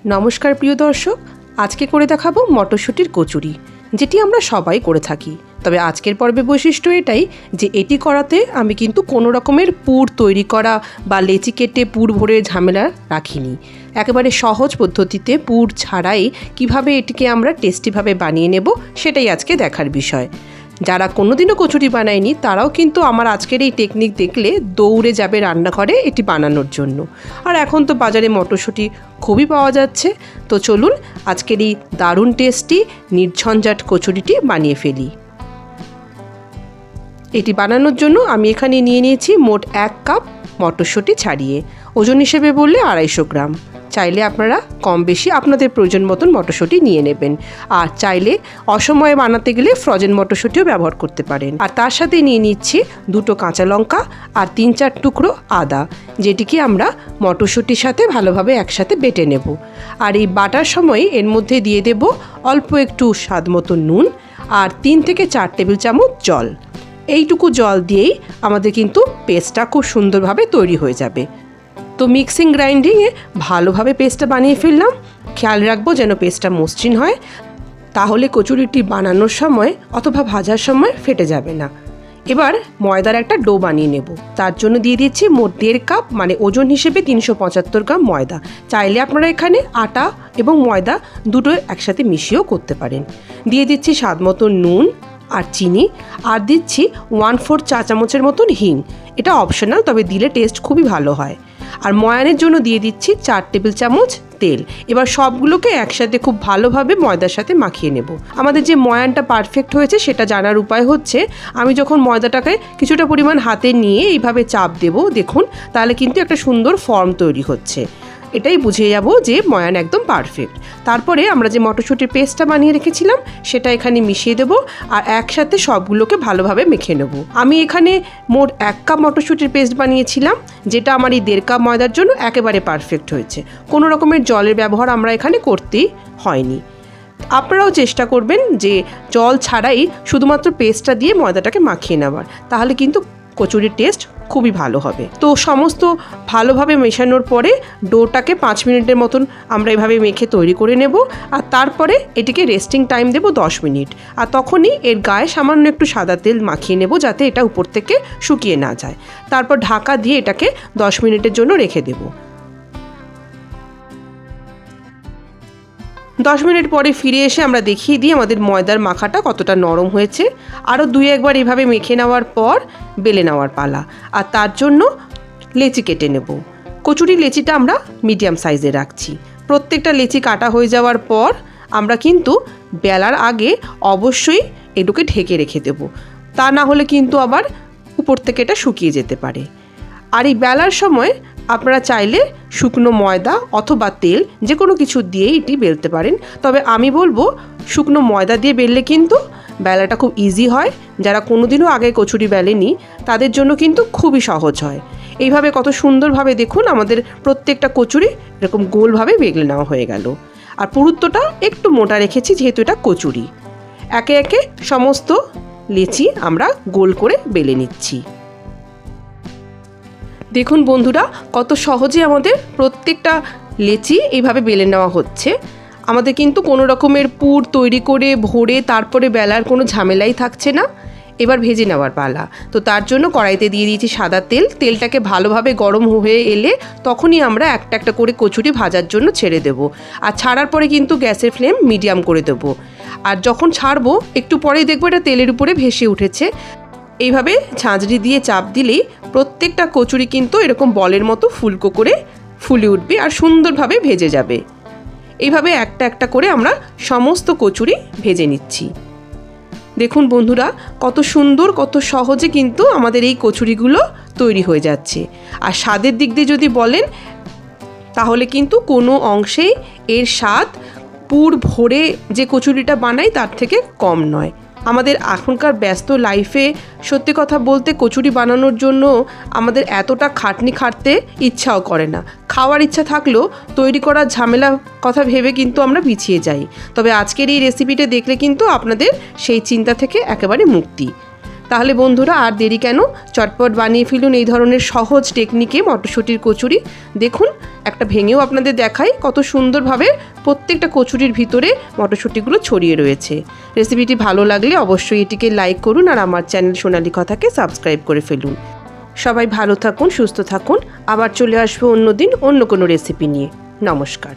নমস্কার প্রিয় দর্শক, আজকে করে দেখাবো মটরশুঁটির কচুরি, যেটি আমরা সবাই করে থাকি। তবে আজকের পর্বে বৈশিষ্ট্য এটাই যে এটি করাতে আমি কিন্তু কোনো রকমের পুর তৈরি করা বা লেচি কেটে পুর ভরে ঝামেলা রাখিনি। একেবারে সহজ পদ্ধতিতে পুর ছাড়াই কিভাবে এটিকে আমরা টেস্টিভাবে বানিয়ে নেব সেটাই আজকে দেখার বিষয়। যারা কোনোদিনও কচুরি বানায়নি তারাও কিন্তু আমার আজকের এই টেকনিক দেখলে দৌড়ে যাবে রান্নাঘরে এটি বানানোর জন্য। আর এখন তো বাজারে মটরশুঁটি খুবই পাওয়া যাচ্ছে। তো চলুন আজকের এই দারুণ টেস্টি নির্ঝঞ্ঝাট কচুরিটি বানিয়ে ফেলি। এটি বানানোর জন্য আমি এখানে নিয়ে নিয়েছি মোট 1 কাপ মটরশুঁটি ছাড়িয়ে। ওজন হিসেবে বললে 250 গ্রাম। চাইলে আপনারা কম বেশি আপনাদের প্রয়োজন মতন মটরশুঁটি নিয়ে নেবেন। আর চাইলে অসময়ে বানাতে গেলে ফ্রোজেন মটরশুঁটিও ব্যবহার করতে পারেন। আর তার সাথে নিয়ে নিচ্ছি 2টো কাঁচা লঙ্কা আর 3-4 টুকরো আদা, যেটিকে আমরা মটরশুঁটির সাথে ভালোভাবে একসাথে বেটে নেব। আর এই বাটার সময় এর মধ্যে দিয়ে দেব অল্প একটু স্বাদ মতো নুন আর 3 থেকে 4 টেবিল চামচ জল। এইটুকু জল দিয়েই আমাদের কিন্তু পেস্টটা খুব সুন্দরভাবে তৈরি হয়ে যাবে। তো মিক্সিং গ্রাইন্ডিংয়ে ভালোভাবে পেস্টটা বানিয়ে ফেললাম। খেয়াল রাখবো যেন পেস্টটা মসৃণ হয়, তাহলে কচুরিটি বানানোর সময় অথবা ভাজার সময় ফেটে যাবে না। এবার ময়দার একটা ডো বানিয়ে নেব। তার জন্য দিয়ে দিচ্ছি মোট 1.5 কাপ, মানে ওজন হিসেবে 375 গ্রাম ময়দা। চাইলে আপনারা এখানে আটা এবং ময়দা দুটো একসাথে মিশিয়েও করতে পারেন। দিয়ে দিচ্ছি স্বাদ মতো নুন আর চিনি, আর দিচ্ছি 1/4 চা চামচের মতন হিং। এটা অপশনাল, তবে দিলে টেস্ট খুবই ভালো হয়। আর ময়ানের জন্য দিয়ে দিচ্ছি 4 টেবিল চামচ তেল। এবার সবগুলোকে একসাথে খুব ভালোভাবে ময়দার সাথে মাখিয়ে নেব। আমাদের যে ময়ানটা পারফেক্ট হয়েছে সেটা জানার উপায় হচ্ছে, আমি যখন ময়দাটাকে কিছুটা পরিমাণ হাতে নিয়ে এইভাবে চাপ দেব, দেখুন তাহলে কিন্তু একটা সুন্দর ফর্ম তৈরি হচ্ছে। এটাই বুঝে যাব যে ময়ান একদম পারফেক্ট। তারপরে আমরা যে মটরশুঁটির পেস্টটা বানিয়ে রেখেছিলাম সেটা এখানে মিশিয়ে দেব আর একসাথে সবগুলোকে ভালোভাবে মেখে নেব। আমি এখানে মোট 1 কাপ মটরশুঁটির পেস্ট বানিয়েছিলাম, যেটা আমার এই 1.5 কাপ ময়দার জন্য একেবারে পারফেক্ট হয়েছে। কোনো রকমের জলের ব্যবহার আমরা এখানে করতেই হয়নি। আপনারাও চেষ্টা করবেন যে জল ছাড়াই শুধুমাত্র পেস্টটা দিয়ে ময়দাটাকে মাখিয়ে নেওয়ার, তাহলে কিন্তু কচুরির টেস্ট খুবই ভালো হবে। তো সমস্ত ভালোভাবে মেশানোর পরে ডোটাকে 5 মিনিটের মতন আমরা এভাবে মেখে তৈরি করে নেব। আর তারপরে এটিকে রেস্টিং টাইম দেব 10 মিনিট। আর তখনই এর গায়ে সামান্য একটু সাদা তেল মাখিয়ে নেব, যাতে এটা উপর থেকে শুকিয়ে না যায়। তারপর ঢাকা দিয়ে এটাকে 10 মিনিটের জন্য রেখে দেব। 10 মিনিট পরে ফিরে এসে আমরা দেখিয়ে দিই আমাদের ময়দার মাখাটা কতটা নরম হয়েছে। আরও 2-1 এভাবে মেখে নেওয়ার পর বেলে নেওয়ার পালা। আর তার জন্য লেচি কেটে নেব। কচুরি লেচিটা আমরা মিডিয়াম সাইজে রাখছি। প্রত্যেকটা লেচি কাটা হয়ে যাওয়ার পর আমরা কিন্তু বেলার আগে অবশ্যই এটুকে ঢেকে রেখে দেব, তা না হলে কিন্তু আবার উপর থেকে এটা শুকিয়ে যেতে পারে। আর এই বেলার সময় আপনারা চাইলে শুকনো ময়দা অথবা তেল যে কোনো কিছু দিয়েই এটি বেলতে পারেন। তবে আমি বলবো শুকনো ময়দা দিয়ে বেললে কিন্তু বেলাটা খুব ইজি হয়। যারা কোনোদিনও আগে কচুরি বেলেনি তাদের জন্য কিন্তু খুবই সহজ হয়। এইভাবে কত সুন্দরভাবে দেখুন আমাদের প্রত্যেকটা কচুরি এরকম গোলভাবে বেলে নেওয়া হয়ে গেল। আর পুরুত্বটা একটু মোটা রেখেছি যেহেতু এটা কচুরি। একে একে সমস্ত লেচি আমরা গোল করে বেলে নিচ্ছি। দেখুন বন্ধুরা, কত সহজে আমাদের প্রত্যেকটা লেচি এইভাবে বেলে নেওয়া হচ্ছে। আমাদের কিন্তু কোনো রকমের পুর তৈরি করে ভরে তারপরে বেলার কোনো ঝামেলাই থাকছে না। এবার ভেজে নেওয়ার পালা। তো তার জন্য কড়াইতে দিয়ে দিয়েছি সাদা তেল। তেলটাকে ভালোভাবে গরম হয়ে এলে তখনই আমরা একটা একটা করে কচুরি ভাজার জন্য ছেড়ে দেব। আর ছাড়ার পরে কিন্তু গ্যাসের ফ্লেম মিডিয়াম করে দেব। আর যখন ছাড়বো একটু পরেই দেখবো এটা তেলের উপরে ভেসে উঠেছে। এইভাবে ঝাঁঝরি দিয়ে চাপ দিলেই প্রত্যেকটা কচুরি কিন্তু এরকম বলের মতো ফুলকো করে ফুলে উঠবে আর সুন্দরভাবে ভেজে যাবে। এইভাবে একটা একটা করে আমরা সমস্ত কচুরি ভেজে নিচ্ছি। দেখুন বন্ধুরা, কত সুন্দর কত সহজে কিন্তু আমাদের এই কচুরিগুলো তৈরি হয়ে যাচ্ছে। আর স্বাদের দিক দিয়ে যদি বলেন তাহলে কিন্তু কোনো অংশেই এর স্বাদ পুর ভরে যে কচুরিটা বানাই তার থেকে কম নয়। আমাদের এখনকার ব্যস্ত লাইফে সত্যি কথা বলতে কচুরি বানানোর জন্য আমাদের এতটা খাটনি খাটতে ইচ্ছাও করে না। খাওয়ার ইচ্ছা থাকলেও তৈরি করার ঝামেলা কথা ভেবে কিন্তু আমরা পিছিয়ে যাই। তবে আজকের এই রেসিপিটা দেখলে কিন্তু আপনাদের সেই চিন্তা থেকে একেবারে মুক্তি। তাহলে বন্ধুরা আর দেরি কেন, চটপট বানিয়ে ফেলুন এই ধরনের সহজ টেকনিকে মটরশুঁটির কচুরি। দেখুন একটা ভেঙেও আপনাদের দেখাই কত সুন্দরভাবে প্রত্যেকটা কচুরির ভিতরে মটরশুঁটিগুলো ছড়িয়ে রয়েছে। রেসিপিটি ভালো লাগলে অবশ্যই এটিকে লাইক করুন আর আমার চ্যানেল সোনালী কথাকে সাবস্ক্রাইব করে ফেলুন। সবাই ভালো থাকুন, সুস্থ থাকুন। আবার চলে আসবো অন্য দিন অন্য কোনো রেসিপি নিয়ে। নমস্কার।